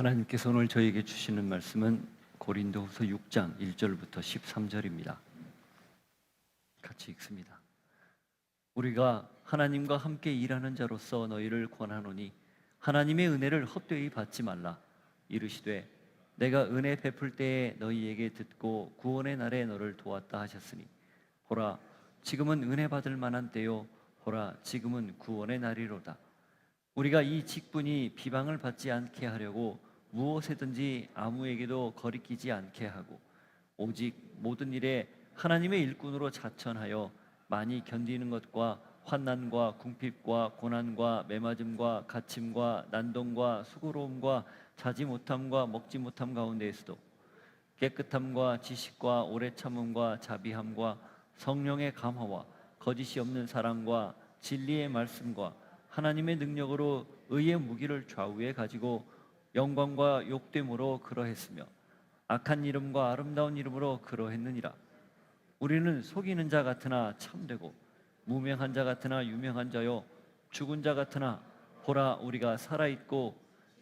하나님께서 오늘 저에게 주시는 말씀은 고린도후서 6장 1절부터 13절입니다. 같이 읽습니다. 우리가 하나님과 함께 일하는 자로서 너희를 권하노니 하나님의 은혜를 헛되이 받지 말라. 이르시되 내가 은혜 베풀 때에 너희에게 듣고 구원의 날에 너를 도왔다 하셨으니 보라 지금은 은혜 받을 만한 때요 보라 지금은 구원의 날이로다. 우리가 이 직분이 비방을 받지 않게 하려고 무엇에든지 아무에게도 거리끼지 않게 하고 오직 모든 일에 하나님의 일꾼으로 자천하여 많이 견디는 것과 환난과 궁핍과 고난과 매맞음과 갇힘과 난동과 수고로움과 자지 못함과 먹지 못함 가운데에서도 깨끗함과 지식과 오래 참음과 자비함과 성령의 감화와 거짓이 없는 사랑과 진리의 말씀과 하나님의 능력으로 의의 무기를 좌우에 가지고 영광과 욕됨으로 그러했으며 악한 이름과 아름다운 이름으로 그러했느니라. 우리는 속이는 자 같으나 참되고 무명한 자 같으나 유명한 자요 죽은 자 같으나 보라 우리가 살아있고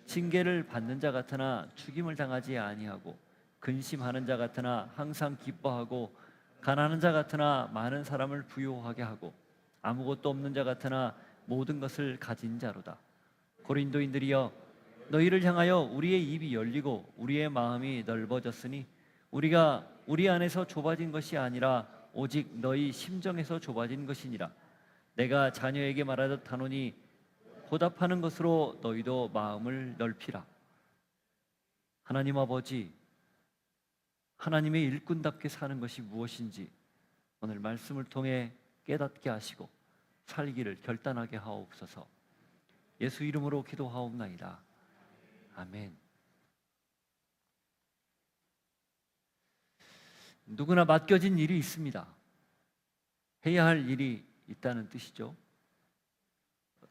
징계를 받는 자 같으나 죽임을 당하지 아니하고 근심하는 자 같으나 항상 기뻐하고 가난한 자 같으나 많은 사람을 부요하게 하고 아무것도 없는 자 같으나 모든 것을 가진 자로다. 고린도인들이여 너희를 향하여 우리의 입이 열리고 우리의 마음이 넓어졌으니 우리가 우리 안에서 좁아진 것이 아니라 오직 너희 심정에서 좁아진 것이니라. 내가 자녀에게 말하듯 하노니 보답하는 것으로 너희도 마음을 넓히라. 하나님 아버지, 하나님의 일꾼답게 사는 것이 무엇인지 오늘 말씀을 통해 깨닫게 하시고 살기를 결단하게 하옵소서. 예수 이름으로 기도하옵나이다. 아멘. 누구나 맡겨진 일이 있습니다. 해야 할 일이 있다는 뜻이죠.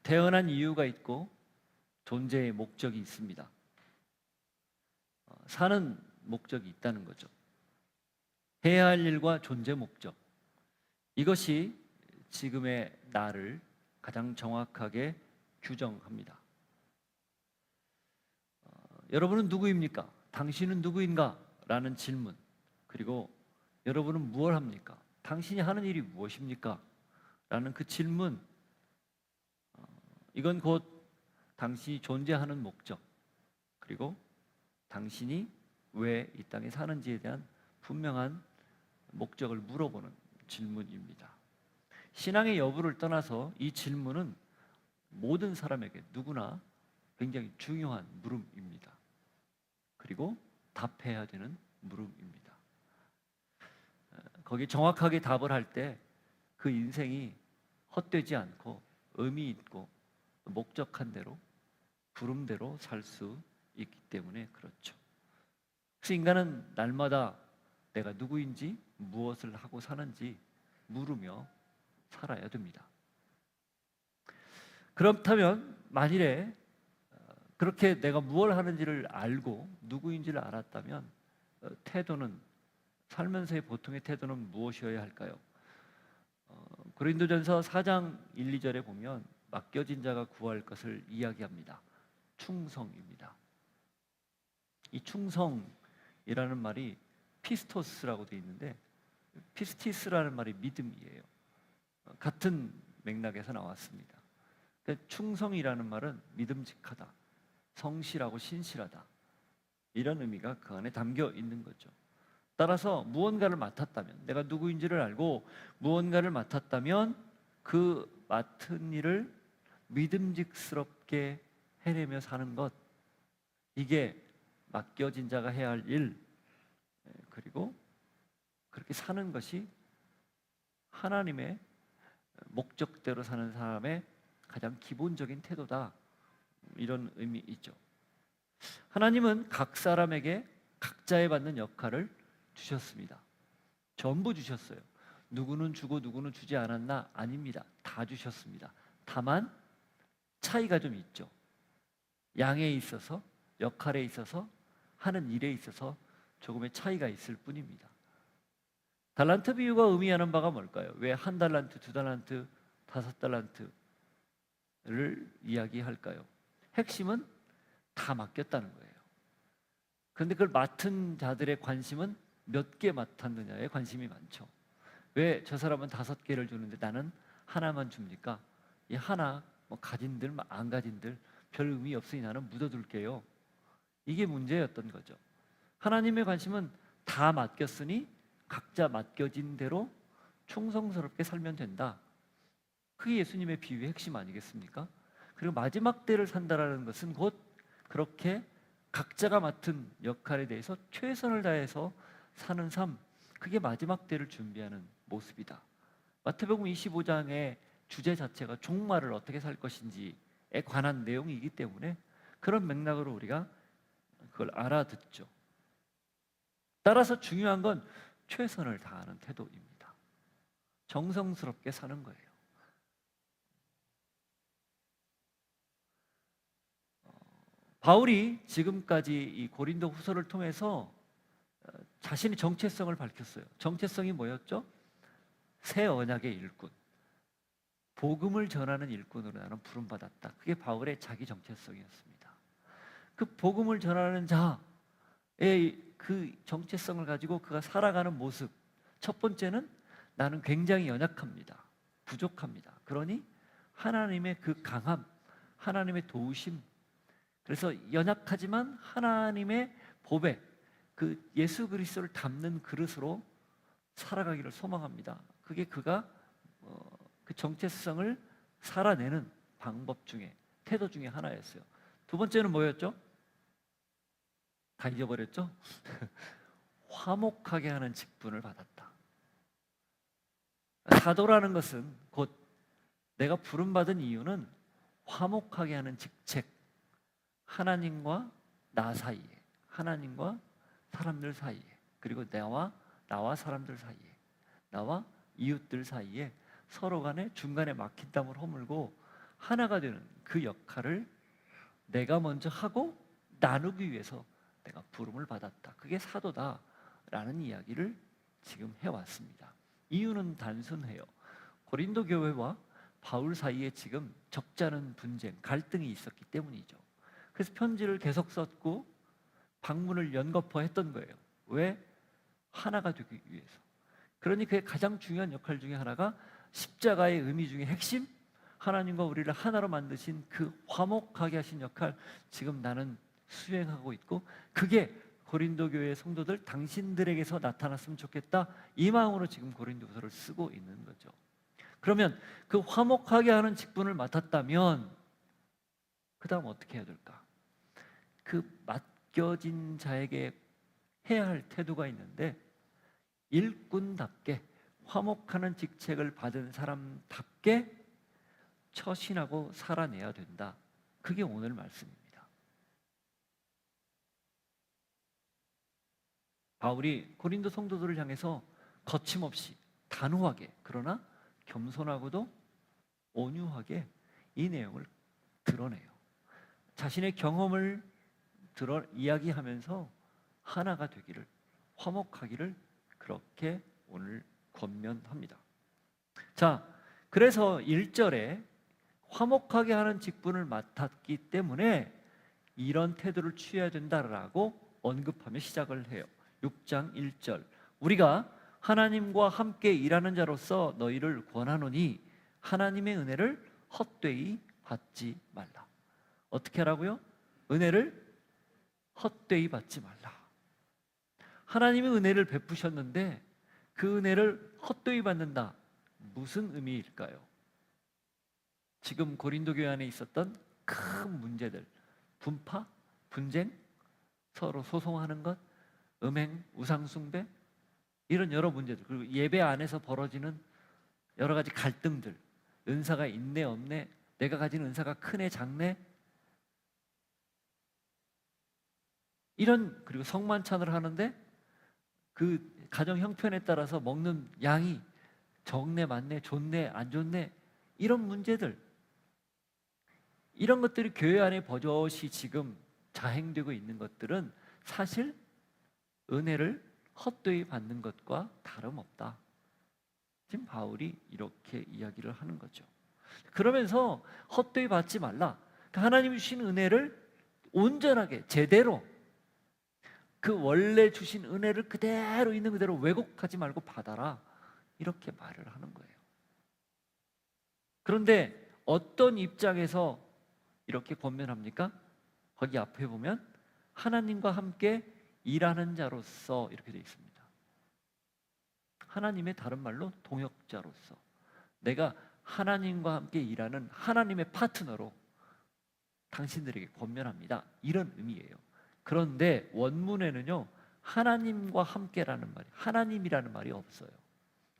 태어난 이유가 있고 존재의 목적이 있습니다. 사는 목적이 있다는 거죠. 해야 할 일과 존재 목적, 이것이 지금의 나를 가장 정확하게 규정합니다. 여러분은 누구입니까? 당신은 누구인가? 라는 질문, 그리고 여러분은 무엇을 합니까? 당신이 하는 일이 무엇입니까? 라는 그 질문, 이건 곧 당신이 존재하는 목적, 그리고 당신이 왜 이 땅에 사는지에 대한 분명한 목적을 물어보는 질문입니다. 신앙의 여부를 떠나서 이 질문은 모든 사람에게 누구나 굉장히 중요한 물음입니다. 그리고 답해야 되는 물음입니다. 거기 정확하게 답을 할 때 그 인생이 헛되지 않고 의미 있고 목적한 대로 부름대로 살 수 있기 때문에 그렇죠. 그래서 인간은 날마다 내가 누구인지 무엇을 하고 사는지 물으며 살아야 됩니다. 그렇다면 만일에 그렇게 내가 무엇을 하는지를 알고 누구인지를 알았다면 태도는, 살면서의 보통의 태도는 무엇이어야 할까요? 고린도전서 4장 1, 2절에 보면 맡겨진 자가 구할 것을 이야기합니다. 충성입니다. 이 충성이라는 말이 피스토스라고 되어 있는데 피스티스라는 말이 믿음이에요. 같은 맥락에서 나왔습니다. 충성이라는 말은 믿음직하다, 성실하고 신실하다, 이런 의미가 그 안에 담겨 있는 거죠. 따라서 무언가를 맡았다면, 내가 누구인지를 알고 무언가를 맡았다면 그 맡은 일을 믿음직스럽게 해내며 사는 것, 이게 맡겨진 자가 해야 할 일, 그리고 그렇게 사는 것이 하나님의 목적대로 사는 사람의 가장 기본적인 태도다, 이런 의미이죠. 하나님은 각 사람에게 각자에 받는 역할을 주셨습니다. 전부 주셨어요. 누구는 주고 누구는 주지 않았나? 아닙니다. 다 주셨습니다. 다만 차이가 좀 있죠. 양에 있어서, 역할에 있어서, 하는 일에 있어서 조금의 차이가 있을 뿐입니다. 달란트 비유가 의미하는 바가 뭘까요? 왜 한 달란트, 두 달란트, 5달란트를 이야기할까요? 핵심은 다 맡겼다는 거예요. 그런데 그걸 맡은 자들의 관심은 몇 개 맡았느냐에 관심이 많죠. 왜 저 사람은 5개를 주는데 나는 하나만 줍니까? 이 하나 뭐 가진들 안 가진들 별 의미 없으니 나는 묻어둘게요. 이게 문제였던 거죠. 하나님의 관심은 다 맡겼으니 각자 맡겨진 대로 충성스럽게 살면 된다. 그게 예수님의 비유의 핵심 아니겠습니까? 그리고 마지막 때를 산다라는 것은 곧 그렇게 각자가 맡은 역할에 대해서 최선을 다해서 사는 삶, 그게 마지막 때를 준비하는 모습이다. 마태복음 25장의 주제 자체가 종말을 어떻게 살 것인지에 관한 내용이기 때문에 그런 맥락으로 우리가 그걸 알아듣죠. 따라서 중요한 건 최선을 다하는 태도입니다. 정성스럽게 사는 거예요. 바울이 지금까지 이 고린도 후서를 통해서 자신의 정체성을 밝혔어요. 정체성이 뭐였죠? 새 언약의 일꾼, 복음을 전하는 일꾼으로 나는 부름받았다. 그게 바울의 자기 정체성이었습니다. 그 복음을 전하는 자의 그 정체성을 가지고 그가 살아가는 모습, 첫 번째는 나는 굉장히 연약합니다. 부족합니다. 그러니 하나님의 그 강함, 하나님의 도우심, 그래서 연약하지만 하나님의 보배, 그 예수 그리스도를 담는 그릇으로 살아가기를 소망합니다. 그게 그가 그 정체성을 살아내는 방법 중에, 태도 중에 하나였어요. 두 번째는 뭐였죠? 다 잊어버렸죠? 화목하게 하는 직분을 받았다. 사도라는 것은 곧 내가 부름받은 이유는 화목하게 하는 직책, 하나님과 나 사이에, 하나님과 사람들 사이에, 그리고 나와 사람들 사이에, 나와 이웃들 사이에 서로 간에 중간에 막힌 땀을 허물고 하나가 되는 그 역할을 내가 먼저 하고 나누기 위해서 내가 부름을 받았다. 그게 사도다라는 이야기를 지금 해왔습니다. 이유는 단순해요. 고린도 교회와 바울 사이에 지금 적잖은 분쟁, 갈등이 있었기 때문이죠. 그래서 편지를 계속 썼고 방문을 연거푸했던 거예요. 왜? 하나가 되기 위해서. 그러니 그의 가장 중요한 역할 중에 하나가 십자가의 의미 중에 핵심, 하나님과 우리를 하나로 만드신 그 화목하게 하신 역할, 지금 나는 수행하고 있고 그게 고린도 교회의 성도들 당신들에게서 나타났으면 좋겠다, 이 마음으로 지금 고린도서를 쓰고 있는 거죠. 그러면 그 화목하게 하는 직분을 맡았다면 그 다음 어떻게 해야 될까? 그 맡겨진 자에게 해야 할 태도가 있는데 일꾼답게 화목하는 직책을 받은 사람답게 처신하고 살아내야 된다. 그게 오늘 말씀입니다. 바울이 고린도 성도들을 향해서 거침없이 단호하게 그러나 겸손하고도 온유하게 이 내용을 드러내요. 자신의 경험을 이야기하면서 하나가 되기를, 화목하기를 그렇게 오늘 권면합니다. 자, 그래서 1절에 화목하게 하는 직분을 맡았기 때문에 이런 태도를 취해야 된다라고 언급하며 시작을 해요. 6장 1절, 우리가 하나님과 함께 일하는 자로서 너희를 권하노니 하나님의 은혜를 헛되이 받지 말라. 어떻게 하라고요? 은혜를 헛되이 받지 말라. 하나님의 은혜를 베푸셨는데 그 은혜를 헛되이 받는다. 무슨 의미일까요? 지금 고린도 교회 안에 있었던 큰 문제들, 분파, 분쟁, 서로 소송하는 것, 음행, 우상숭배, 이런 여러 문제들, 그리고 예배 안에서 벌어지는 여러 가지 갈등들, 은사가 있네 없네, 내가 가진 은사가 크네 작네, 이런, 그리고 성만찬을 하는데 그 가정 형편에 따라서 먹는 양이 적네 많네 좋네 안 좋네, 이런 문제들, 이런 것들이 교회 안에 버젓이 지금 자행되고 있는 것들은 사실 은혜를 헛되이 받는 것과 다름없다. 지금 바울이 이렇게 이야기를 하는 거죠. 그러면서 헛되이 받지 말라. 하나님이 주신 은혜를 온전하게 제대로 그 원래 주신 은혜를 그대로 있는 그대로 왜곡하지 말고 받아라, 이렇게 말을 하는 거예요. 그런데 어떤 입장에서 이렇게 권면합니까? 거기 앞에 보면 하나님과 함께 일하는 자로서 이렇게 되어 있습니다. 하나님의 다른 말로 동역자로서, 내가 하나님과 함께 일하는 하나님의 파트너로 당신들에게 권면합니다, 이런 의미예요. 그런데 원문에는요, 하나님과 함께라는 말이, 하나님이라는 말이 없어요.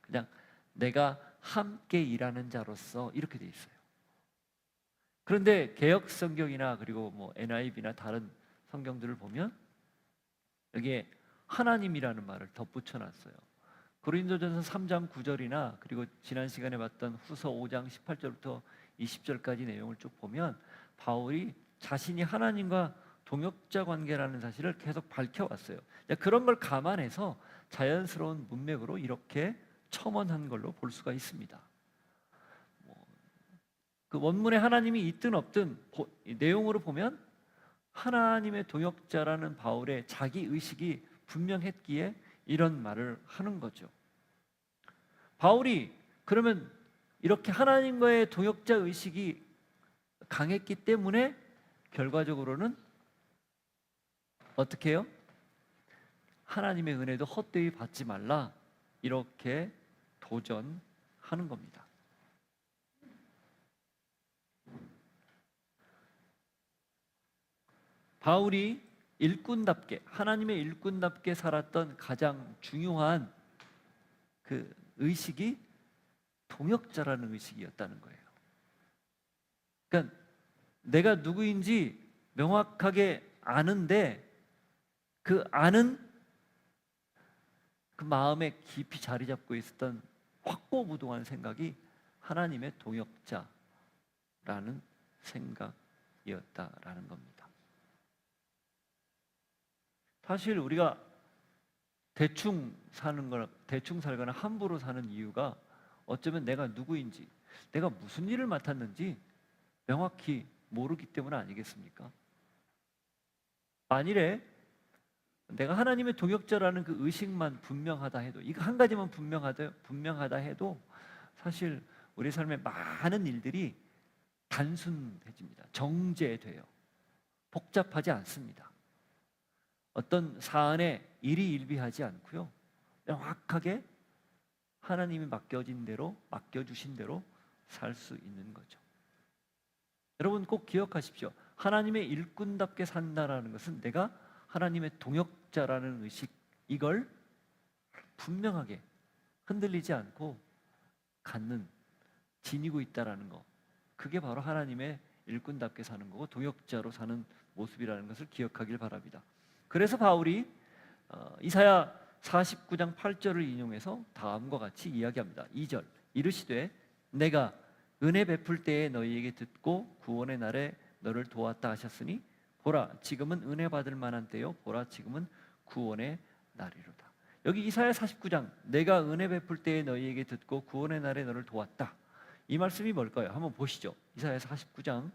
그냥 내가 함께 일하는 자로서 이렇게 돼 있어요. 그런데 개역 성경이나 그리고 뭐 NIV나 다른 성경들을 보면 여기에 하나님이라는 말을 덧붙여 놨어요. 고린도전서 3장 9절이나 그리고 지난 시간에 봤던 후서 5장 18절부터 20절까지 내용을 쭉 보면 바울이 자신이 하나님과 동역자 관계라는 사실을 계속 밝혀왔어요. 그런 걸 감안해서 자연스러운 문맥으로 이렇게 첨언한 걸로 볼 수가 있습니다. 그 원문에 하나님이 있든 없든 내용으로 보면 하나님의 동역자라는 바울의 자기 의식이 분명했기에 이런 말을 하는 거죠. 바울이 그러면 이렇게 하나님과의 동역자 의식이 강했기 때문에 결과적으로는 어떻게 해요? 하나님의 은혜도 헛되이 받지 말라, 이렇게 도전하는 겁니다. 바울이 일꾼답게, 하나님의 일꾼답게 살았던 가장 중요한 그 의식이 동역자라는 의식이었다는 거예요. 그러니까 내가 누구인지 명확하게 아는데 그 아는 그 마음에 깊이 자리 잡고 있었던 확고부동한 생각이 하나님의 동역자라는 생각이었다라는 겁니다. 사실 우리가 대충 살거나 함부로 사는 이유가 어쩌면 내가 누구인지, 내가 무슨 일을 맡았는지 명확히 모르기 때문 아니겠습니까? 만일에 내가 하나님의 동역자라는 그 의식만 분명하다 해도, 이거 한 가지만 분명하다 해도 사실 우리 삶의 많은 일들이 단순해집니다. 정제돼요. 복잡하지 않습니다. 어떤 사안에 일희일비하지 않고요, 명확하게 하나님이 맡겨주신 대로 살 수 있는 거죠. 여러분 꼭 기억하십시오. 하나님의 일꾼답게 산다라는 것은 내가 하나님의 동역자라는 의식, 이걸 분명하게 흔들리지 않고 지니고 있다라는 거, 그게 바로 하나님의 일꾼답게 사는 거고 동역자로 사는 모습이라는 것을 기억하길 바랍니다. 그래서 바울이 이사야 49장 8절을 인용해서 다음과 같이 이야기합니다. 2절, 이르시되 내가 은혜 베풀 때에 너희에게 듣고 구원의 날에 너를 도왔다 하셨으니 보라 지금은 은혜 받을 만한 때요, 보라 지금은 구원의 날이로다. 여기 이사야 49장, 내가 은혜 베풀 때에 너희에게 듣고 구원의 날에 너를 도왔다, 이 말씀이 뭘까요? 한번 보시죠. 이사야 49장,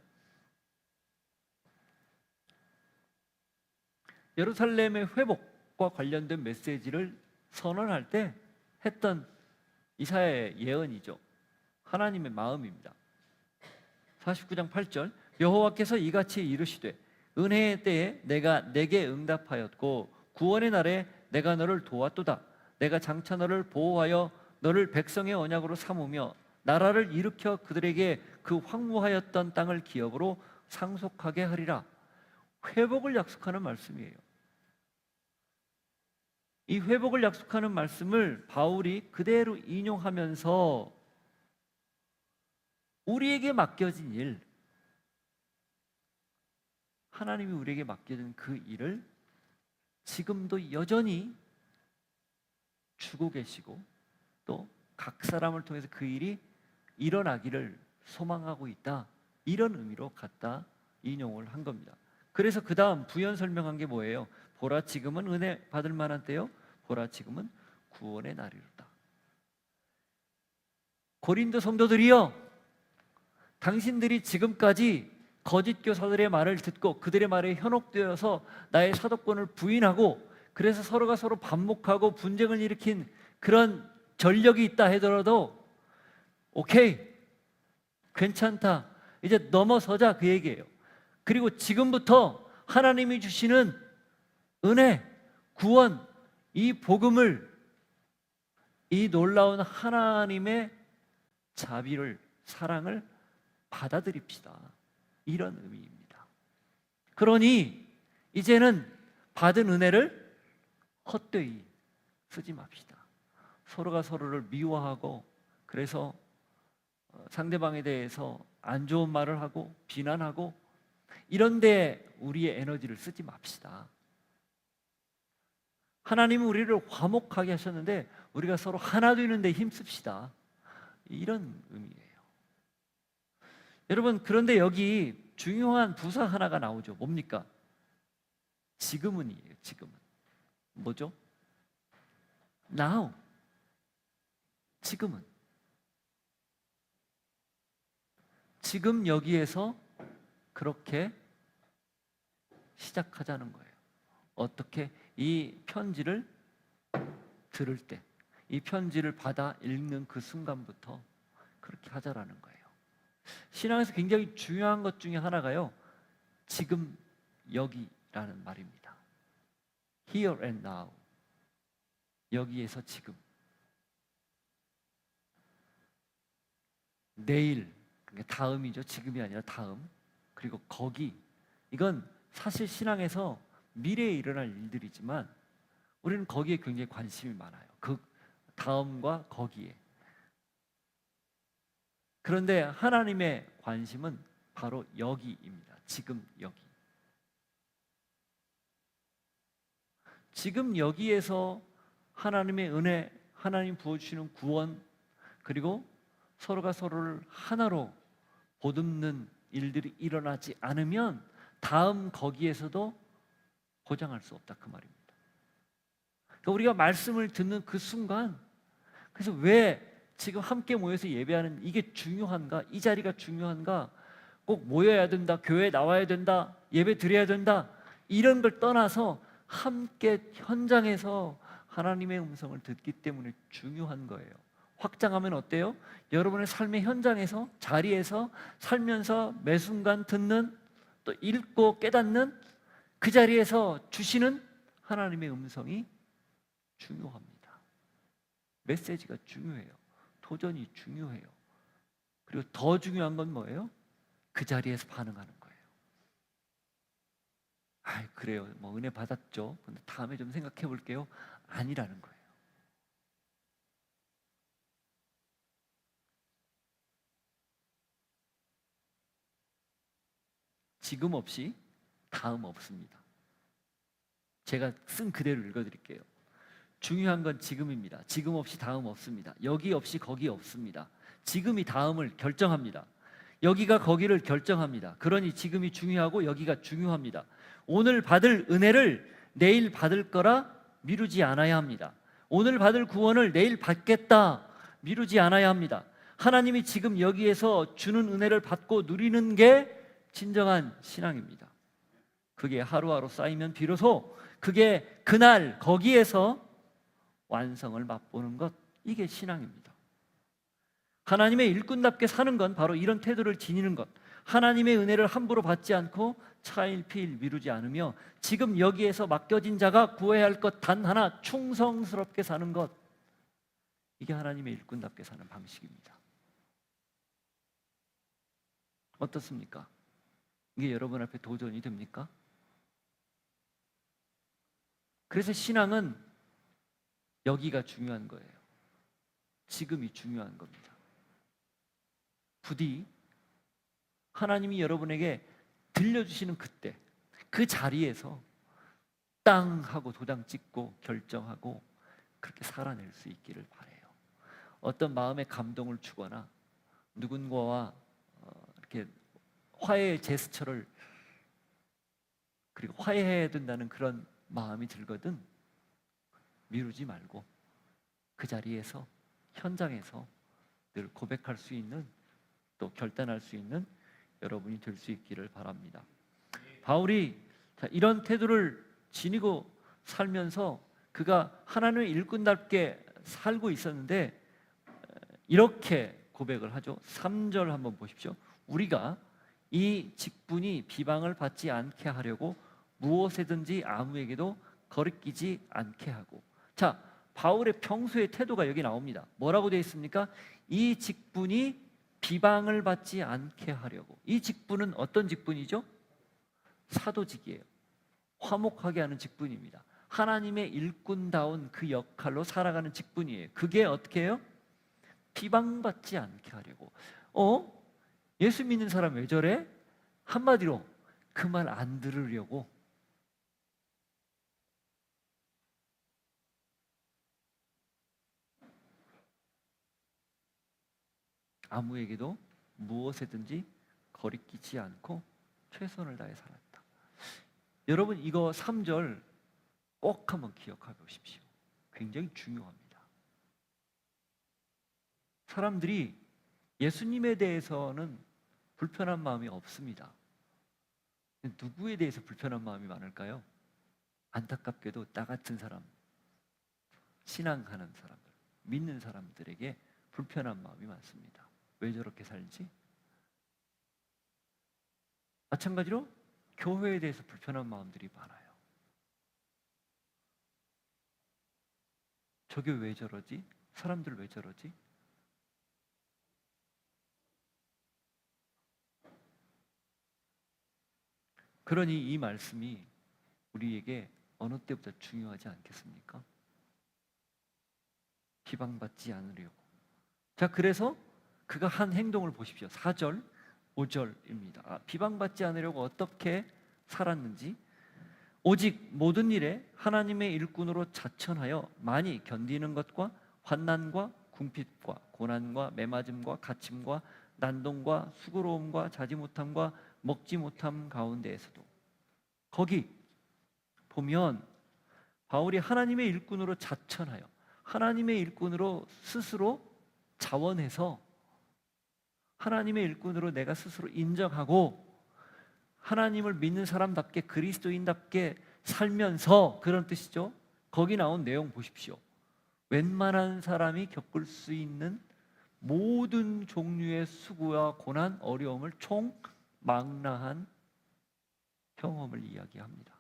예루살렘의 회복과 관련된 메시지를 선언할 때 했던 이사야의 예언이죠. 하나님의 마음입니다. 49장 8절, 여호와께서 이같이 이르시되 은혜의 때에 내가 내게 응답하였고 구원의 날에 내가 너를 도왔도다. 내가 장차 너를 보호하여 너를 백성의 언약으로 삼으며 나라를 일으켜 그들에게 그 황무하였던 땅을 기업으로 상속하게 하리라. 회복을 약속하는 말씀이에요. 이 회복을 약속하는 말씀을 바울이 그대로 인용하면서 우리에게 맡겨진 일, 하나님이 우리에게 맡겨진 그 일을 지금도 여전히 주고 계시고 또 각 사람을 통해서 그 일이 일어나기를 소망하고 있다, 이런 의미로 갖다 인용을 한 겁니다. 그래서 그 다음 부연 설명한 게 뭐예요? 보라 지금은 은혜 받을 만한 때요, 보라 지금은 구원의 날이로다. 고린도 성도들이여, 당신들이 지금까지 거짓 교사들의 말을 듣고 그들의 말에 현혹되어서 나의 사도권을 부인하고 그래서 서로가 서로 반목하고 분쟁을 일으킨 그런 전력이 있다 하더라도 오케이, 괜찮다, 이제 넘어서자, 그 얘기예요. 그리고 지금부터 하나님이 주시는 은혜, 구원, 이 복음을, 이 놀라운 하나님의 자비를, 사랑을 받아들입시다, 이런 의미입니다. 그러니 이제는 받은 은혜를 헛되이 쓰지 맙시다. 서로가 서로를 미워하고, 그래서 상대방에 대해서 안 좋은 말을 하고 비난하고 이런 데 우리의 에너지를 쓰지 맙시다. 하나님은 우리를 화목하게 하셨는데 우리가 서로 하나 되는 데 힘씁시다, 이런 의미예요. 여러분, 그런데 여기 중요한 부사 하나가 나오죠. 뭡니까? 지금은이에요. 지금은 뭐죠? Now. 지금은. 지금 여기에서 그렇게 시작하자는 거예요. 어떻게? 이 편지를 들을 때, 이 편지를 받아 읽는 그 순간부터 그렇게 하자라는 거예요. 신앙에서 굉장히 중요한 것 중에 하나가요, 지금 여기라는 말입니다. Here and now. 여기에서 지금. 내일, 그러니까 다음이죠. 지금이 아니라 다음. 그리고 거기. 이건 사실 신앙에서 미래에 일어날 일들이지만 우리는 거기에 굉장히 관심이 많아요. 그 다음과 거기에. 그런데 하나님의 관심은 바로 여기입니다. 지금 여기. 지금 여기에서 하나님의 은혜, 하나님 부어주시는 구원, 그리고 서로가 서로를 하나로 보듬는 일들이 일어나지 않으면 다음 거기에서도 보장할 수 없다, 그 말입니다. 그러니까 우리가 말씀을 듣는 그 순간, 그래서 왜 지금 함께 모여서 예배하는 이게 중요한가? 이 자리가 중요한가? 꼭 모여야 된다, 교회에 나와야 된다, 예배 드려야 된다, 이런 걸 떠나서 함께 현장에서 하나님의 음성을 듣기 때문에 중요한 거예요. 확장하면 어때요? 여러분의 삶의 현장에서, 자리에서 살면서 매 순간 듣는, 또 읽고 깨닫는 그 자리에서 주시는 하나님의 음성이 중요합니다. 메시지가 중요해요. 도전이 중요해요. 그리고 더 중요한 건 뭐예요? 그 자리에서 반응하는 거예요. 아, 그래요. 뭐 은혜 받았죠. 근데 다음에 좀 생각해 볼게요. 아니라는 거예요. 지금 없이 다음 없습니다. 제가 쓴 그대로 읽어드릴게요. 중요한 건 지금입니다. 지금 없이 다음 없습니다. 여기 없이 거기 없습니다. 지금이 다음을 결정합니다. 여기가 거기를 결정합니다. 그러니 지금이 중요하고 여기가 중요합니다. 오늘 받을 은혜를 내일 받을 거라 미루지 않아야 합니다. 오늘 받을 구원을 내일 받겠다 미루지 않아야 합니다. 하나님이 지금 여기에서 주는 은혜를 받고 누리는 게 진정한 신앙입니다. 그게 하루하루 쌓이면 비로소 그게 그날 거기에서 완성을 맛보는 것, 이게 신앙입니다. 하나님의 일꾼답게 사는 건 바로 이런 태도를 지니는 것, 하나님의 은혜를 함부로 받지 않고 차일피일 미루지 않으며 지금 여기에서 맡겨진 자가 구해야 할 것 단 하나, 충성스럽게 사는 것, 이게 하나님의 일꾼답게 사는 방식입니다. 어떻습니까? 이게 여러분 앞에 도전이 됩니까? 그래서 신앙은 여기가 중요한 거예요. 지금이 중요한 겁니다. 부디 하나님이 여러분에게 들려주시는 그때, 그 자리에서 땅 하고 도장 찍고 결정하고 그렇게 살아낼 수 있기를 바라요. 어떤 마음의 감동을 주거나 누군가와 이렇게 화해의 제스처를, 그리고 화해해야 된다는 그런 마음이 들거든 미루지 말고 그 자리에서, 현장에서 늘 고백할 수 있는, 또 결단할 수 있는 여러분이 될 수 있기를 바랍니다. 바울이 이런 태도를 지니고 살면서 그가 하나님의 일꾼답게 살고 있었는데 이렇게 고백을 하죠. 3절 한번 보십시오. 우리가 이 직분이 비방을 받지 않게 하려고 무엇에든지 아무에게도 거리끼지 않게 하고. 자, 바울의 평소의 태도가 여기 나옵니다. 뭐라고 되어 있습니까? 이 직분이 비방을 받지 않게 하려고. 이 직분은 어떤 직분이죠? 사도직이에요. 화목하게 하는 직분입니다. 하나님의 일꾼다운 그 역할로 살아가는 직분이에요. 그게 어떻게 해요? 비방받지 않게 하려고. 예수 믿는 사람 왜 저래? 한마디로 그 말 안 들으려고. 아무에게도 무엇에든지 거리끼지 않고 최선을 다해 살았다. 여러분 이거 3절 꼭 한번 기억해 보십시오. 굉장히 중요합니다. 사람들이 예수님에 대해서는 불편한 마음이 없습니다. 누구에 대해서 불편한 마음이 많을까요? 안타깝게도 나 같은 사람, 신앙하는 사람들, 믿는 사람들에게 불편한 마음이 많습니다. 왜 저렇게 살지? 마찬가지로 교회에 대해서 불편한 마음들이 많아요. 저게 왜 저러지? 사람들 왜 저러지? 그러니 이 말씀이 우리에게 어느 때보다 중요하지 않겠습니까? 비방받지 않으려고. 자, 그래서 그가 한 행동을 보십시오. 4절, 5절입니다. 비방받지 않으려고 어떻게 살았는지. 오직 모든 일에 하나님의 일꾼으로 자천하여 많이 견디는 것과 환난과 궁핍과 고난과 매맞음과 갇힘과 난동과 수고로움과 자지 못함과 먹지 못함 가운데에서도. 거기 보면 바울이 하나님의 일꾼으로 자천하여 하나님의 일꾼으로 스스로 자원해서 하나님의 일꾼으로 내가 스스로 인정하고 하나님을 믿는 사람답게 그리스도인답게 살면서, 그런 뜻이죠. 거기 나온 내용 보십시오. 웬만한 사람이 겪을 수 있는 모든 종류의 수고와 고난, 어려움을 총망라한 경험을 이야기합니다.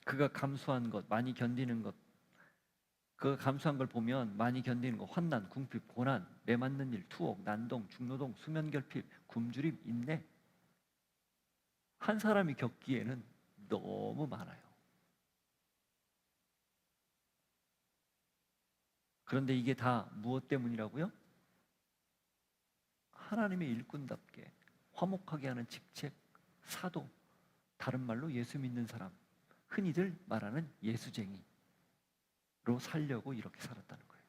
그가 감수한 것, 많이 견디는 것, 그 감수한 걸 보면 많이 견디는 거, 환난, 궁핍, 고난, 매맞는 일, 투옥, 난동, 중노동, 수면결핍, 굶주림, 인내, 한 사람이 겪기에는 너무 많아요. 그런데 이게 다 무엇 때문이라고요? 하나님의 일꾼답게 화목하게 하는 직책, 사도, 다른 말로 예수 믿는 사람, 흔히들 말하는 예수쟁이로 살려고 이렇게 살았다는 거예요.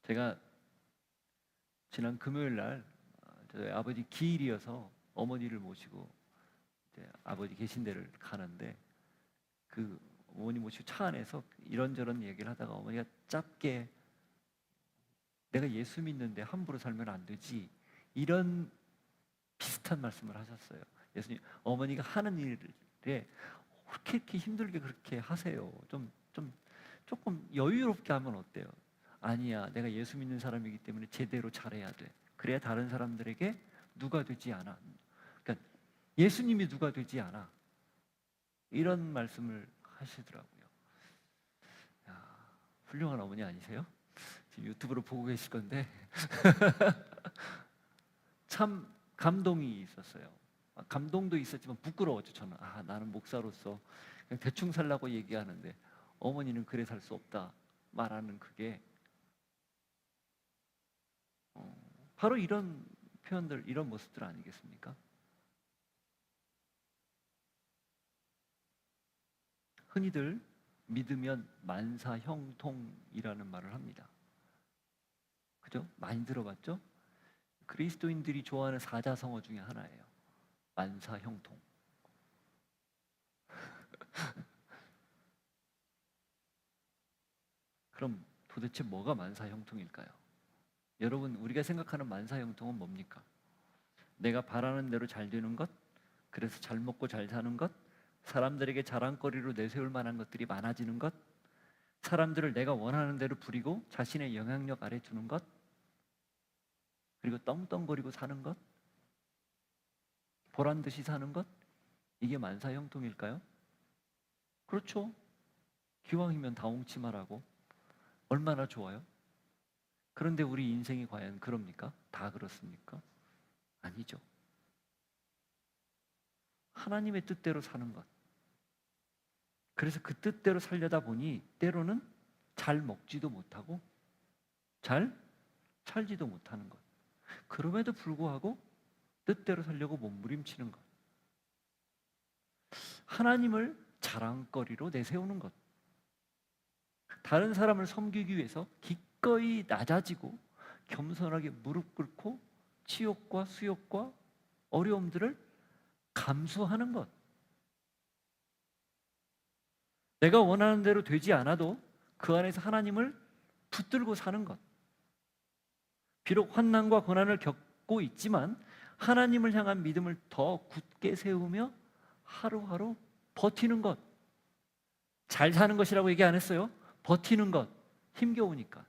제가 지난 금요일 날 저희 아버지 기일이어서 어머니를 모시고 이제 아버지 계신 데를 가는데, 그 어머니 모시고 차 안에서 이런저런 얘기를 하다가 어머니가 짧게 내가 예수 믿는데 함부로 살면 안 되지, 이런 비슷한 말씀을 하셨어요. 예수님, 어머니가 하는 일에 그렇게 힘들게 그렇게 하세요. 조금 여유롭게 하면 어때요? 아니야, 내가 예수 믿는 사람이기 때문에 제대로 잘해야 돼. 그래야 다른 사람들에게 누가 되지 않아. 그러니까 예수님이 누가 되지 않아. 이런 말씀을 하시더라고요. 야, 훌륭한 어머니 아니세요? 지금 유튜브로 보고 계실 건데 참 감동이 있었어요. 감동도 있었지만 부끄러웠죠. 저는 나는 목사로서 그냥 대충 살라고 얘기하는데 어머니는 그래 살 수 없다 말하는 그게 바로 이런 표현들, 이런 모습들 아니겠습니까? 흔히들 믿으면 만사형통이라는 말을 합니다. 그죠? 많이 들어봤죠? 그리스도인들이 좋아하는 사자성어 중에 하나예요. 만사형통. 그럼 도대체 뭐가 만사형통일까요? 여러분, 우리가 생각하는 만사형통은 뭡니까? 내가 바라는 대로 잘 되는 것, 그래서 잘 먹고 잘 사는 것, 사람들에게 자랑거리로 내세울 만한 것들이 많아지는 것, 사람들을 내가 원하는 대로 부리고 자신의 영향력 아래 두는 것, 그리고 떵떵거리고 사는 것, 보란 듯이 사는 것, 이게 만사형통일까요? 그렇죠. 기왕이면 다홍치마라고 얼마나 좋아요? 그런데 우리 인생이 과연 그럽니까? 다 그렇습니까? 아니죠. 하나님의 뜻대로 사는 것. 그래서 그 뜻대로 살려다 보니 때로는 잘 먹지도 못하고 잘 살지도 못하는 것. 그럼에도 불구하고 뜻대로 살려고 몸부림치는 것. 하나님을 자랑거리로 내세우는 것. 다른 사람을 섬기기 위해서 기꺼이 낮아지고 겸손하게 무릎 꿇고 치욕과 수욕과 어려움들을 감수하는 것. 내가 원하는 대로 되지 않아도 그 안에서 하나님을 붙들고 사는 것. 비록 환난과 고난을 겪고 있지만 하나님을 향한 믿음을 더 굳게 세우며 하루하루 버티는 것. 잘 사는 것이라고 얘기 안 했어요. 버티는 것. 힘겨우니까.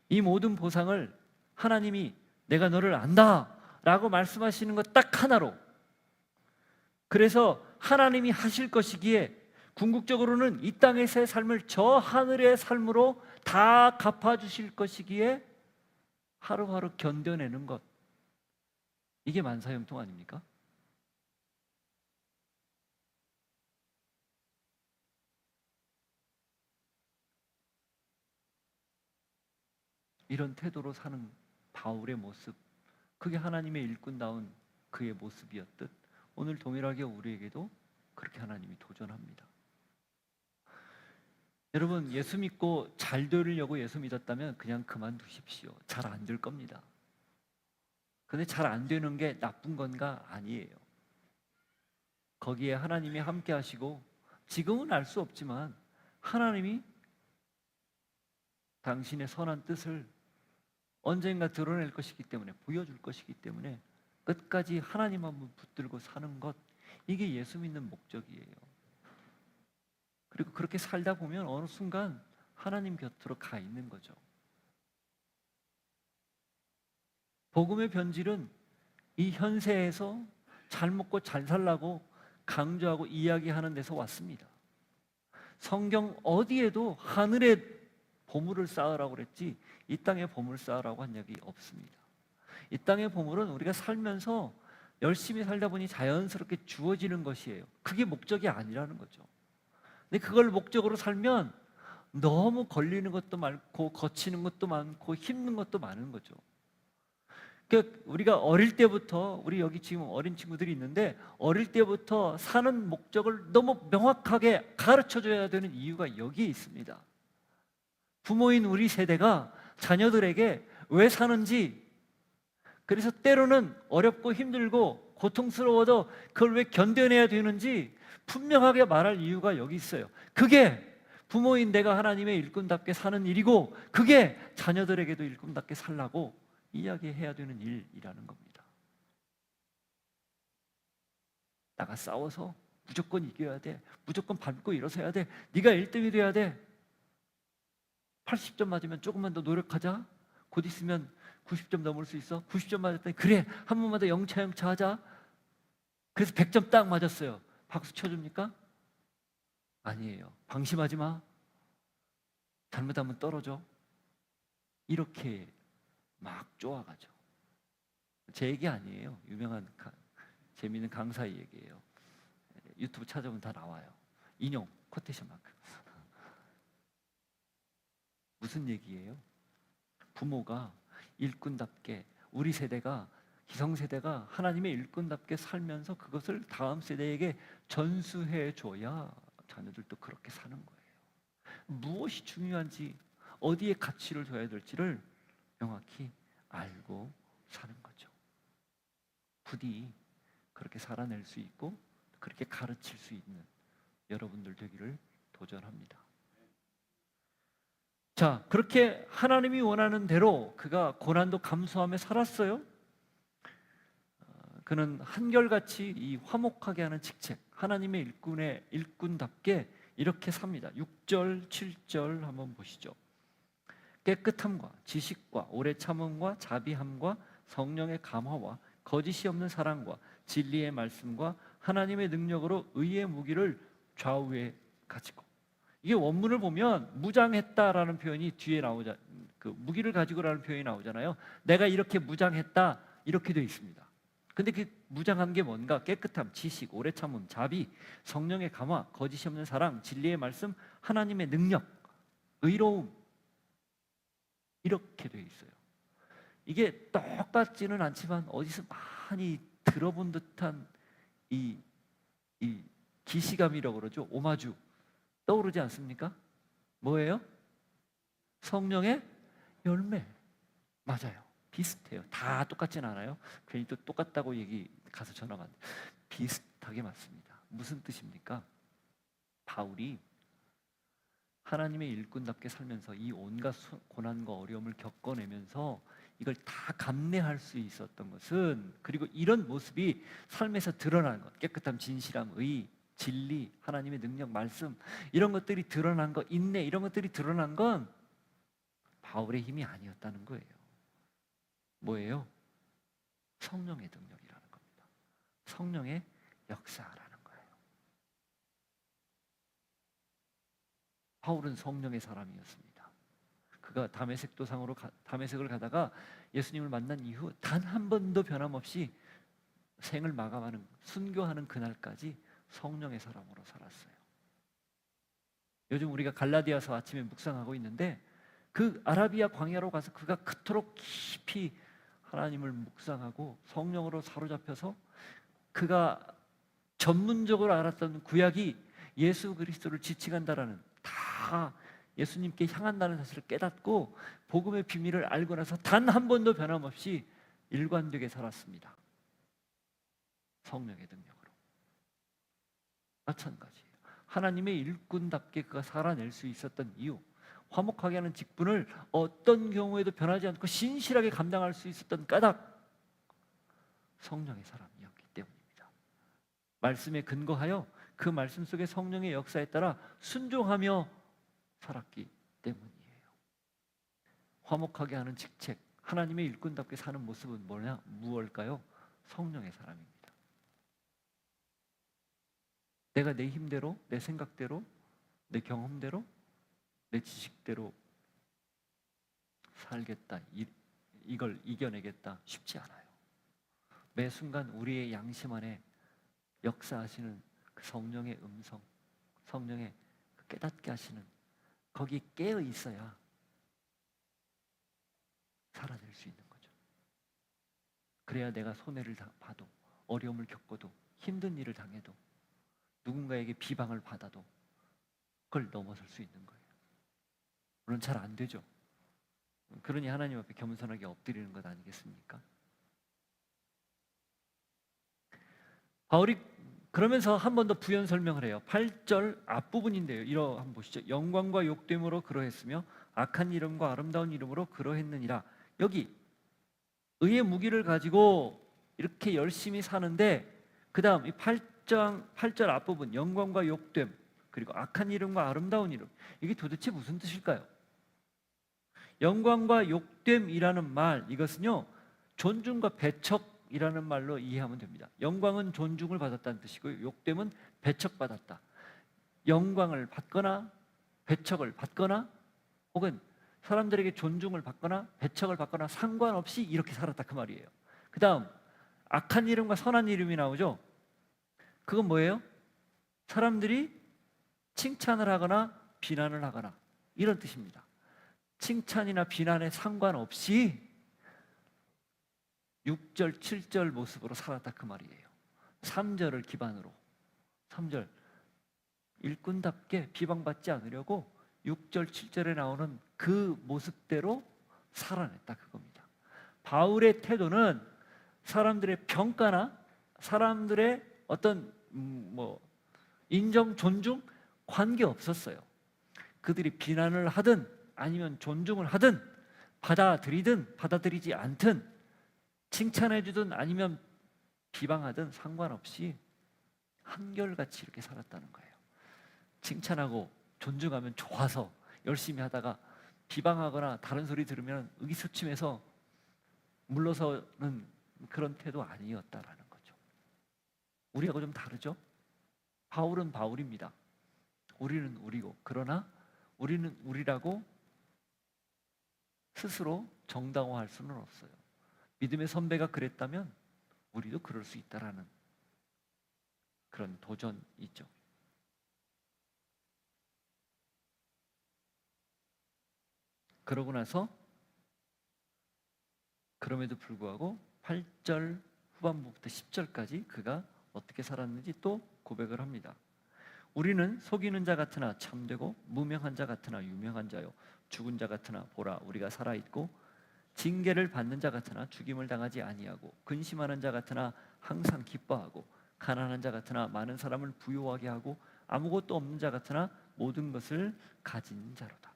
이 모든 보상을 하나님이 내가 너를 안다 라고 말씀하시는 것 딱 하나로, 그래서 하나님이 하실 것이기에 궁극적으로는 이 땅에서의 삶을 저 하늘의 삶으로 다 갚아주실 것이기에 하루하루 견뎌내는 것, 이게 만사형통 아닙니까? 이런 태도로 사는 바울의 모습, 그게 하나님의 일꾼다운 그의 모습이었듯 오늘 동일하게 우리에게도 그렇게 하나님이 도전합니다. 여러분, 예수 믿고 잘 되려고 예수 믿었다면 그냥 그만두십시오. 잘 안 될 겁니다. 근데 잘 안 되는 게 나쁜 건가? 아니에요. 거기에 하나님이 함께 하시고 지금은 알 수 없지만 하나님이 당신의 선한 뜻을 언젠가 드러낼 것이기 때문에, 보여줄 것이기 때문에 끝까지 하나님 한번 붙들고 사는 것, 이게 예수 믿는 목적이에요. 그리고 그렇게 살다 보면 어느 순간 하나님 곁으로 가 있는 거죠. 복음의 변질은 이 현세에서 잘 먹고 잘 살라고 강조하고 이야기하는 데서 왔습니다. 성경 어디에도 하늘에 보물을 쌓으라고 그랬지 이 땅에 보물 쌓으라고 한 적이 없습니다. 이 땅의 보물은 우리가 살면서 열심히 살다 보니 자연스럽게 주어지는 것이에요. 그게 목적이 아니라는 거죠. 근데 그걸 목적으로 살면 너무 걸리는 것도 많고 거치는 것도 많고 힘든 것도 많은 거죠. 그러니까 우리가 어릴 때부터, 우리 여기 지금 어린 친구들이 있는데 어릴 때부터 사는 목적을 너무 명확하게 가르쳐줘야 되는 이유가 여기에 있습니다. 부모인 우리 세대가 자녀들에게 왜 사는지, 그래서 때로는 어렵고 힘들고 고통스러워도 그걸 왜 견뎌내야 되는지 분명하게 말할 이유가 여기 있어요. 그게 부모인 내가 하나님의 일꾼답게 사는 일이고 그게 자녀들에게도 일꾼답게 살라고 이야기해야 되는 일이라는 겁니다. 나가 싸워서 무조건 이겨야 돼. 무조건 밟고 일어서야 돼. 네가 1등이 돼야 돼. 80점 맞으면 조금만 더 노력하자. 곧 있으면 90점 넘을 수 있어. 90점 맞았더니 그래, 한 번만 더 영차 하자. 그래서 100점 딱 맞았어요. 박수 쳐줍니까? 아니에요. 방심하지 마. 잘못하면 떨어져. 이렇게 막 쪼아가죠. 제 얘기 아니에요. 유명한 재미있는 강사의 얘기예요. 유튜브 찾아보면 다 나와요. 인용, 코테이션 마크. 무슨 얘기예요? 부모가 일꾼답게, 우리 세대가, 기성세대가 하나님의 일꾼답게 살면서 그것을 다음 세대에게 전수해 줘야 자녀들도 그렇게 사는 거예요. 무엇이 중요한지, 어디에 가치를 둬야 될지를 명확히 알고 사는 거죠. 부디 그렇게 살아낼 수 있고 그렇게 가르칠 수 있는 여러분들 되기를 도전합니다. 자, 그렇게 하나님이 원하는 대로 그가 고난도 감수하며 살았어요. 그는 한결같이 이 화목하게 하는 직책, 하나님의 일꾼답게 이렇게 삽니다. 6절, 7절 한번 보시죠. 깨끗함과 지식과 오래 참음과 자비함과 성령의 감화와 거짓이 없는 사랑과 진리의 말씀과 하나님의 능력으로 의의 무기를 좌우에 가지고, 이게 원문을 보면 무장했다라는 표현이 뒤에 나오자, 그 무기를 가지고라는 표현이 나오잖아요. 내가 이렇게 무장했다 이렇게 되어 있습니다. 근데 그 무장한 게 뭔가? 깨끗함, 지식, 오래 참음, 자비, 성령의 감화, 거짓이 없는 사랑, 진리의 말씀, 하나님의 능력, 의로움, 이렇게 되어 있어요. 이게 똑같지는 않지만 어디서 많이 들어본 듯한 이 기시감이라고 그러죠. 오마주 떠오르지 않습니까? 뭐예요? 성령의 열매. 맞아요. 비슷해요. 다 똑같진 않아요. 괜히 또 똑같다고 얘기 가서 전화가 안 돼. 비슷하게 맞습니다. 무슨 뜻입니까? 바울이 하나님의 일꾼답게 살면서 이 온갖 고난과 어려움을 겪어내면서 이걸 다 감내할 수 있었던 것은, 그리고 이런 모습이 삶에서 드러난 것, 깨끗함, 진실함, 의, 진리, 하나님의 능력, 말씀, 이런 것들이 드러난 것, 인내, 이런 것들이 드러난 건 바울의 힘이 아니었다는 거예요. 뭐예요? 성령의 능력이라는 겁니다. 성령의 역사라는 거예요. 바울은 성령의 사람이었습니다. 그가 다메섹을 가다가 예수님을 만난 이후 단 한 번도 변함없이 생을 마감하는, 순교하는 그날까지 성령의 사람으로 살았어요. 요즘 우리가 갈라디아서 아침에 묵상하고 있는데, 그 아라비아 광야로 가서 그가 그토록 깊이 하나님을 묵상하고 성령으로 사로잡혀서 그가 전문적으로 알았던 구약이 예수 그리스도를 지칭한다라는, 다 예수님께 향한다는 사실을 깨닫고 복음의 비밀을 알고 나서 단 한 번도 변함없이 일관되게 살았습니다. 성령의 능력으로. 마찬가지예요. 하나님의 일꾼답게 그가 살아낼 수 있었던 이유, 화목하게 하는 직분을 어떤 경우에도 변하지 않고 신실하게 감당할 수 있었던 까닭, 성령의 사람이었기 때문입니다. 말씀에 근거하여 그 말씀 속의 성령의 역사에 따라 순종하며 살았기 때문이에요. 화목하게 하는 직책, 하나님의 일꾼답게 사는 모습은 무엇일까요? 성령의 사람입니다. 내가 내 힘대로, 내 생각대로, 내 경험대로, 내 지식대로 살겠다, 이걸 이겨내겠다, 쉽지 않아요. 매 순간 우리의 양심 안에 역사하시는 그 성령의 음성, 성령의 그 깨닫게 하시는, 거기 깨어 있어야 살아낼 수 있는 거죠. 그래야 내가 손해를 봐도, 어려움을 겪어도, 힘든 일을 당해도, 누군가에게 비방을 받아도 그걸 넘어설 수 있는 거예요. 물론 잘 안 되죠. 그러니 하나님 앞에 겸손하게 엎드리는 것 아니겠습니까? 바울이 그러면서 한 번 더 부연 설명을 해요. 8절 앞부분인데요. 이러 한번 보시죠. 영광과 욕됨으로 그러했으며 악한 이름과 아름다운 이름으로 그러했느니라. 여기 의의 무기를 가지고 이렇게 열심히 사는데, 그 다음 이 8절 앞부분 영광과 욕됨, 그리고 악한 이름과 아름다운 이름, 이게 도대체 무슨 뜻일까요? 영광과 욕됨이라는 말, 이것은요 존중과 배척이라는 말로 이해하면 됩니다. 영광은 존중을 받았다는 뜻이고요, 욕됨은 배척받았다. 영광을 받거나 배척을 받거나, 혹은 사람들에게 존중을 받거나 배척을 받거나 상관없이 이렇게 살았다, 그 말이에요. 그 다음 악한 이름과 선한 이름이 나오죠. 그건 뭐예요? 사람들이 칭찬을 하거나 비난을 하거나, 이런 뜻입니다. 칭찬이나 비난에 상관없이 6절, 7절 모습으로 살았다, 그 말이에요. 3절을 기반으로, 3절 일꾼답게 비방받지 않으려고 6절, 7절에 나오는 그 모습대로 살아냈다, 그겁니다. 바울의 태도는 사람들의 평가나 사람들의 어떤 인정, 존중 관계 없었어요. 그들이 비난을 하든 아니면 존중을 하든 받아들이든 받아들이지 않든 칭찬해 주든 아니면 비방하든 상관없이 한결같이 이렇게 살았다는 거예요. 칭찬하고 존중하면 좋아서 열심히 하다가 비방하거나 다른 소리 들으면 의기소침해서 물러서는 그런 태도 아니었다라는 거죠. 우리하고 좀 다르죠? 바울은 바울입니다. 우리는 우리고, 그러나 우리는 우리라고 스스로 정당화할 수는 없어요. 믿음의 선배가 그랬다면 우리도 그럴 수 있다라는 그런 도전이죠. 그러고 나서 그럼에도 불구하고 8절 후반부부터 10절까지 그가 어떻게 살았는지 또 고백을 합니다. 우리는 속이는 자 같으나 참되고 무명한 자 같으나 유명한 자요 죽은 자 같으나 보라 우리가 살아있고 징계를 받는 자 같으나 죽임을 당하지 아니하고 근심하는 자 같으나 항상 기뻐하고 가난한 자 같으나 많은 사람을 부유하게 하고 아무것도 없는 자 같으나 모든 것을 가진 자로다.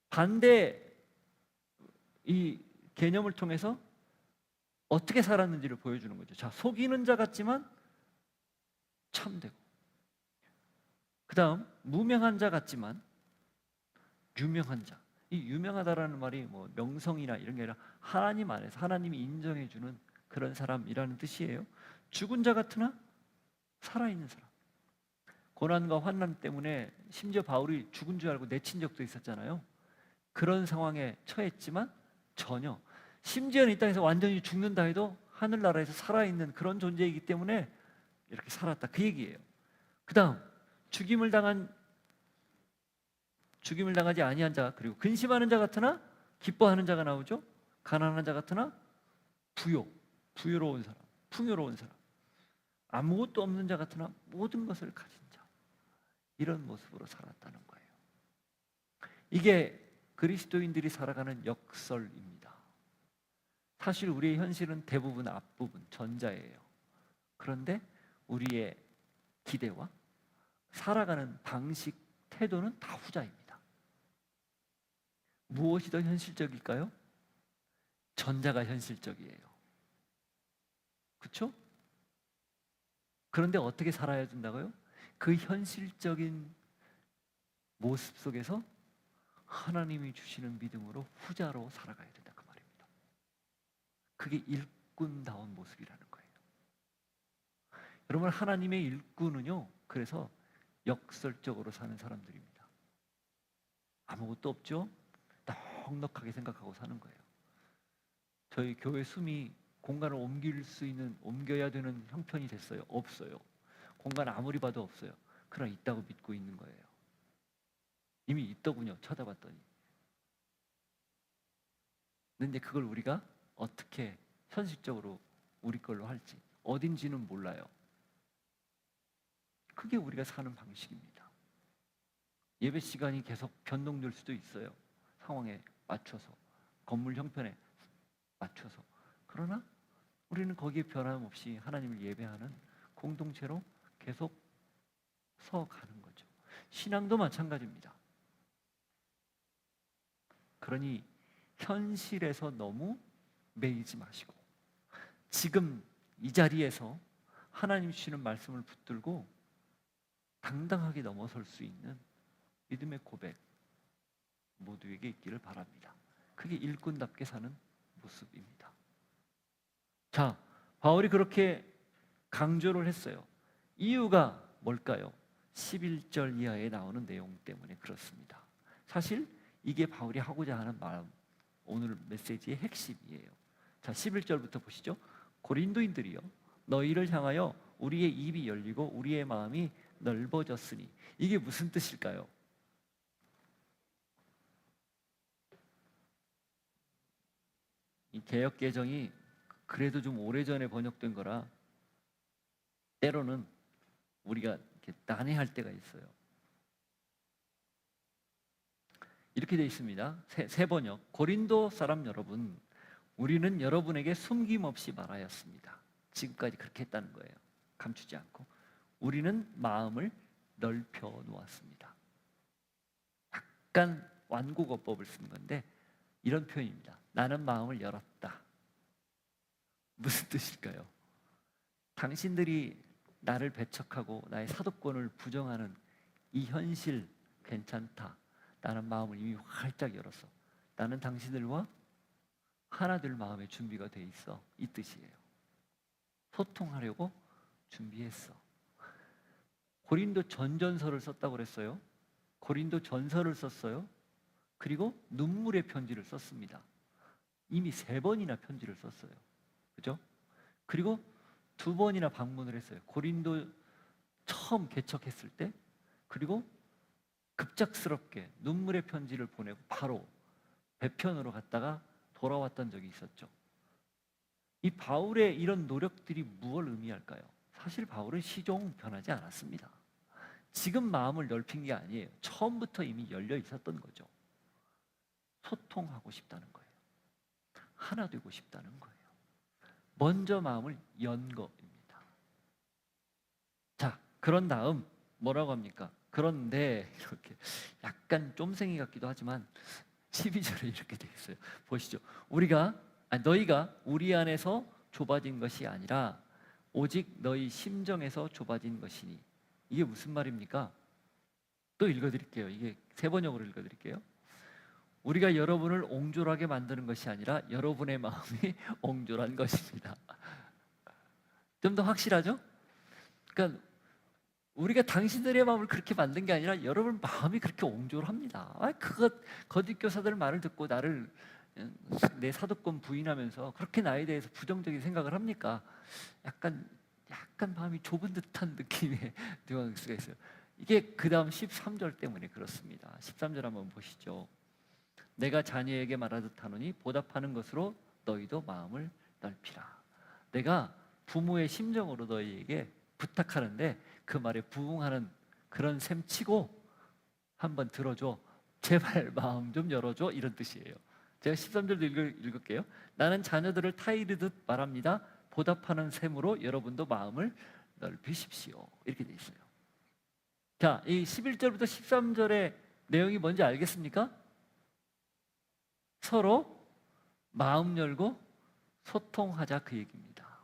반대 이 개념을 통해서 어떻게 살았는지를 보여주는 거죠. 자, 속이는 자 같지만 참되고, 그 다음 무명한 자 같지만 유명한 자. 이 유명하다라는 말이 뭐 명성이나 이런 게 아니라 하나님 안에서 하나님이 인정해 주는 그런 사람이라는 뜻이에요. 죽은 자 같으나 살아있는 사람. 고난과 환난 때문에 심지어 바울이 죽은 줄 알고 내친 적도 있었잖아요. 그런 상황에 처했지만 전혀, 심지어는 이 땅에서 완전히 죽는다 해도 하늘나라에서 살아있는 그런 존재이기 때문에 이렇게 살았다, 그 얘기예요. 그 다음 죽임을 당하지 아니한 자, 그리고 근심하는 자 같으나 기뻐하는 자가 나오죠. 가난한 자 같으나 부유로운 사람, 풍요로운 사람, 아무것도 없는 자 같으나 모든 것을 가진 자, 이런 모습으로 살았다는 거예요. 이게 그리스도인들이 살아가는 역설입니다. 사실 우리의 현실은 대부분 앞부분, 전자예요. 그런데 우리의 기대와 살아가는 방식, 태도는 다 후자입니다. 무엇이 더 현실적일까요? 전자가 현실적이에요. 그렇죠? 그런데 어떻게 살아야 된다고요? 그 현실적인 모습 속에서 하나님이 주시는 믿음으로 후자로 살아가야 된다, 그 말입니다. 그게 일꾼다운 모습이라는 거예요. 여러분, 하나님의 일꾼은요, 그래서 역설적으로 사는 사람들입니다. 아무것도 없죠? 넉넉하게 생각하고 사는 거예요. 저희 교회 숨이 공간을 옮겨야 되는 형편이 됐어요? 없어요. 공간 아무리 봐도 없어요. 그러나 있다고 믿고 있는 거예요. 이미 있더군요, 찾아봤더니. 근데 그걸 우리가 어떻게 현실적으로 우리 걸로 할지, 어딘지는 몰라요. 그게 우리가 사는 방식입니다. 예배 시간이 계속 변동될 수도 있어요. 상황에 맞춰서, 건물 형편에 맞춰서. 그러나 우리는 거기에 변함없이 하나님을 예배하는 공동체로 계속 서가는 거죠. 신앙도 마찬가지입니다. 그러니 현실에서 너무 매이지 마시고 지금 이 자리에서 하나님 주시는 말씀을 붙들고 당당하게 넘어설 수 있는 믿음의 고백 모두에게 있기를 바랍니다. 그게 일꾼답게 사는 모습입니다. 자, 바울이 그렇게 강조를 했어요. 이유가 뭘까요? 11절 이하에 나오는 내용 때문에 그렇습니다. 사실 이게 바울이 하고자 하는 마음, 오늘 메시지의 핵심이에요. 자, 11절부터 보시죠. 고린도인들이여, 너희를 향하여 우리의 입이 열리고 우리의 마음이 넓어졌으니. 이게 무슨 뜻일까요? 이 개역 개정이 그래도 좀 오래전에 번역된 거라 때로는 우리가 이렇게 난해할 때가 있어요. 이렇게 되어 있습니다. 새 번역. 고린도 사람 여러분, 우리는 여러분에게 숨김없이 말하였습니다. 지금까지 그렇게 했다는 거예요. 감추지 않고. 우리는 마음을 넓혀 놓았습니다. 약간 완곡어법을 쓴 건데 이런 표현입니다. 나는 마음을 열었다. 무슨 뜻일까요? 당신들이 나를 배척하고 나의 사도권을 부정하는 이 현실 괜찮다. 나는 마음을 이미 활짝 열었어. 나는 당신들과 하나 될 마음의 준비가 돼 있어. 이 뜻이에요. 소통하려고 준비했어. 고린도 전전서를 썼다고 그랬어요. 고린도 전서를 썼어요. 그리고 눈물의 편지를 썼습니다. 이미 3번이나 편지를 썼어요. 그죠? 그리고 2번이나 방문을 했어요. 고린도 처음 개척했을 때, 그리고 급작스럽게 눈물의 편지를 보내고 바로 배편으로 갔다가 돌아왔던 적이 있었죠. 이 바울의 이런 노력들이 무엇을 의미할까요? 사실 바울은 시종 변하지 않았습니다. 지금 마음을 넓힌 게 아니에요. 처음부터 이미 열려 있었던 거죠. 소통하고 싶다는 거예요. 하나 되고 싶다는 거예요. 먼저 마음을 연 거입니다. 자, 그런 다음 뭐라고 합니까? 그런데 이렇게 약간 쫌생이 같기도 하지만 12절에 이렇게 되어 있어요. 보시죠. 너희가 우리 안에서 좁아진 것이 아니라 오직 너희 심정에서 좁아진 것이니. 이게 무슨 말입니까? 또 읽어드릴게요. 이게 3번역으로 읽어드릴게요. 우리가 여러분을 옹졸하게 만드는 것이 아니라 여러분의 마음이 옹졸한 것입니다. 좀 더 확실하죠? 그러니까 우리가 당신들의 마음을 그렇게 만든 게 아니라 여러분 마음이 그렇게 옹졸합니다. 거짓 교사들 말을 듣고 나를 내 사도권 부인하면서 그렇게 나에 대해서 부정적인 생각을 합니까? 약간 마음이 좁은 듯한 느낌의 뉘앙스가 있어요. 이게 그 다음 13절 때문에 그렇습니다. 13절 한번 보시죠. 내가 자녀에게 말하듯 하노니 보답하는 것으로 너희도 마음을 넓히라. 내가 부모의 심정으로 너희에게 부탁하는데 그 말에 부응하는 그런 셈 치고 한번 들어줘. 제발 마음 좀 열어줘. 이런 뜻이에요. 제가 13절도 읽을게요. 나는 자녀들을 타이르듯 말합니다. 보답하는 셈으로 여러분도 마음을 넓히십시오. 이렇게 돼 있어요. 자, 이 11절부터 13절의 내용이 뭔지 알겠습니까? 서로 마음 열고 소통하자, 그 얘기입니다.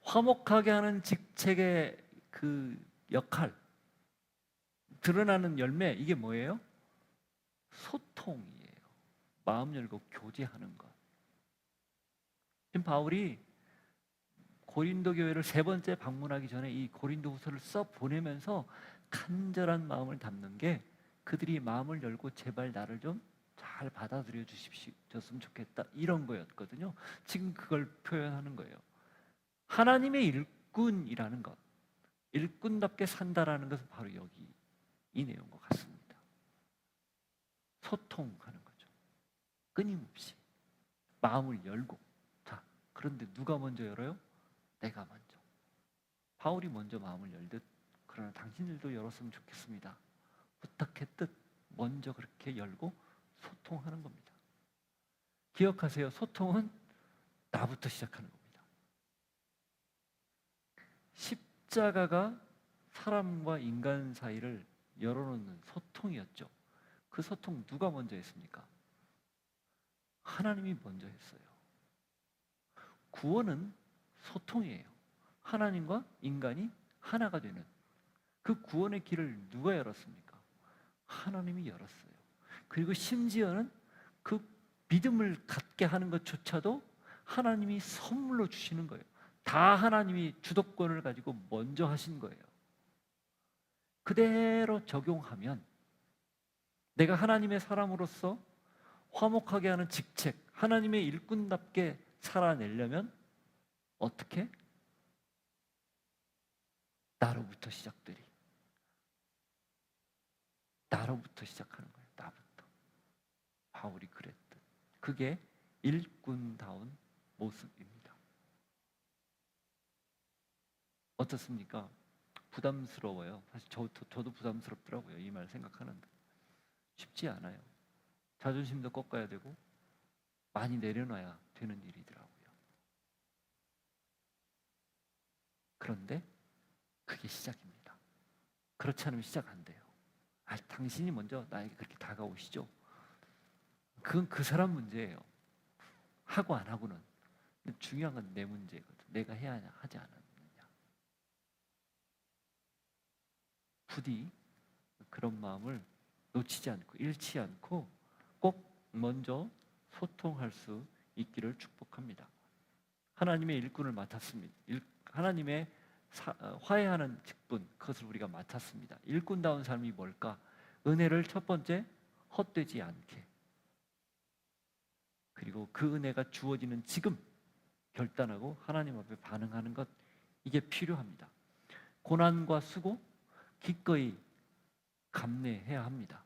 화목하게 하는 직책의 그 역할, 드러나는 열매, 이게 뭐예요? 소통이에요. 마음 열고 교제하는 것. 지금 바울이 고린도 교회를 3번째 방문하기 전에 이 고린도 후서를 써 보내면서 간절한 마음을 담는 게 그들이 마음을 열고 제발 나를 좀 잘 받아들여 주셨으면 좋겠다, 이런 거였거든요. 지금 그걸 표현하는 거예요. 하나님의 일꾼이라는 것, 일꾼답게 산다라는 것은 바로 여기 이 내용과 같습니다. 소통하는 거죠. 끊임없이 마음을 열고. 자, 그런데 누가 먼저 열어요? 내가 먼저. 바울이 먼저 마음을 열듯 그러나 당신들도 열었으면 좋겠습니다. 부탁했듯 먼저 그렇게 열고 소통하는 겁니다. 기억하세요. 소통은 나부터 시작하는 겁니다. 십자가가 사람과 인간 사이를 열어놓는 소통이었죠. 그 소통 누가 먼저 했습니까? 하나님이 먼저 했어요. 구원은 소통이에요. 하나님과 인간이 하나가 되는 그 구원의 길을 누가 열었습니까? 하나님이 열었어요. 그리고 심지어는 그 믿음을 갖게 하는 것조차도 하나님이 선물로 주시는 거예요. 다 하나님이 주도권을 가지고 먼저 하신 거예요. 그대로 적용하면 내가 하나님의 사람으로서 화목하게 하는 직책, 하나님의 일꾼답게 살아내려면 어떻게? 나로부터 시작하는 거예요. 나부터. 바울이 그랬듯. 그게 일꾼다운 모습입니다. 어떻습니까? 부담스러워요. 사실 저도 부담스럽더라고요. 이 말 생각하는데 쉽지 않아요. 자존심도 꺾어야 되고 많이 내려놔야 되는 일이더라고요. 그런데 그게 시작입니다. 그렇지 않으면 시작 안 돼요. 당신이 먼저 나에게 그렇게 다가오시죠. 그건 그 사람 문제예요. 하고 안 하고는. 근데 중요한 건 내 문제거든. 내가 해야 하냐, 하지 않느냐. 부디 그런 마음을 놓치지 않고 잃지 않고 꼭 먼저 소통할 수 있기를 축복합니다. 하나님의 일꾼을 맡았습니다. 하나님의 화해하는 직분, 그것을 우리가 맡았습니다. 일꾼다운 삶이 뭘까? 은혜를 첫 번째 헛되지 않게, 그리고 그 은혜가 주어지는 지금 결단하고 하나님 앞에 반응하는 것, 이게 필요합니다. 고난과 수고 기꺼이 감내해야 합니다.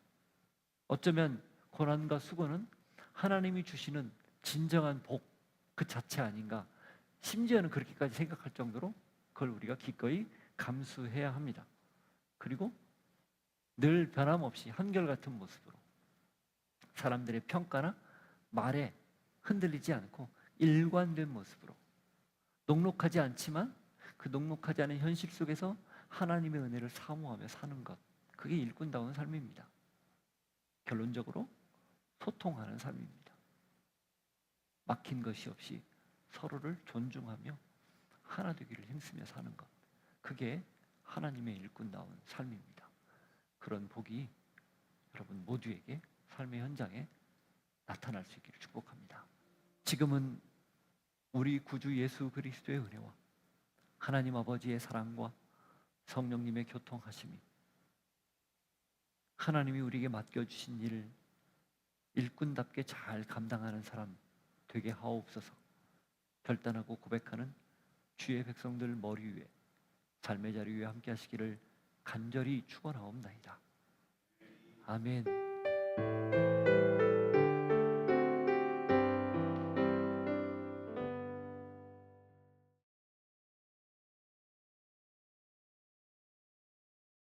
어쩌면 고난과 수고는 하나님이 주시는 진정한 복 그 자체 아닌가, 심지어는 그렇게까지 생각할 정도로 그걸 우리가 기꺼이 감수해야 합니다. 그리고 늘 변함없이 한결같은 모습으로 사람들의 평가나 말에 흔들리지 않고 일관된 모습으로, 녹록하지 않지만 그 녹록하지 않은 현실 속에서 하나님의 은혜를 사모하며 사는 것, 그게 일꾼다운 삶입니다. 결론적으로 소통하는 삶입니다. 막힌 것이 없이 서로를 존중하며 하나 되기를 힘쓰며 사는 것, 그게 하나님의 일꾼다운 삶입니다. 그런 복이 여러분 모두에게 삶의 현장에 나타날 수 있기를 축복합니다. 지금은 우리 구주 예수 그리스도의 은혜와 하나님 아버지의 사랑과 성령님의 교통하심이, 하나님이 우리에게 맡겨주신 일을 일꾼답게 잘 감당하는 사람 되게 하옵소서. 결단하고 고백하는 주의 백성들 머리 위에, 삶의 자리 위에 함께 하시기를 간절히 축원하옵나이다. 아멘.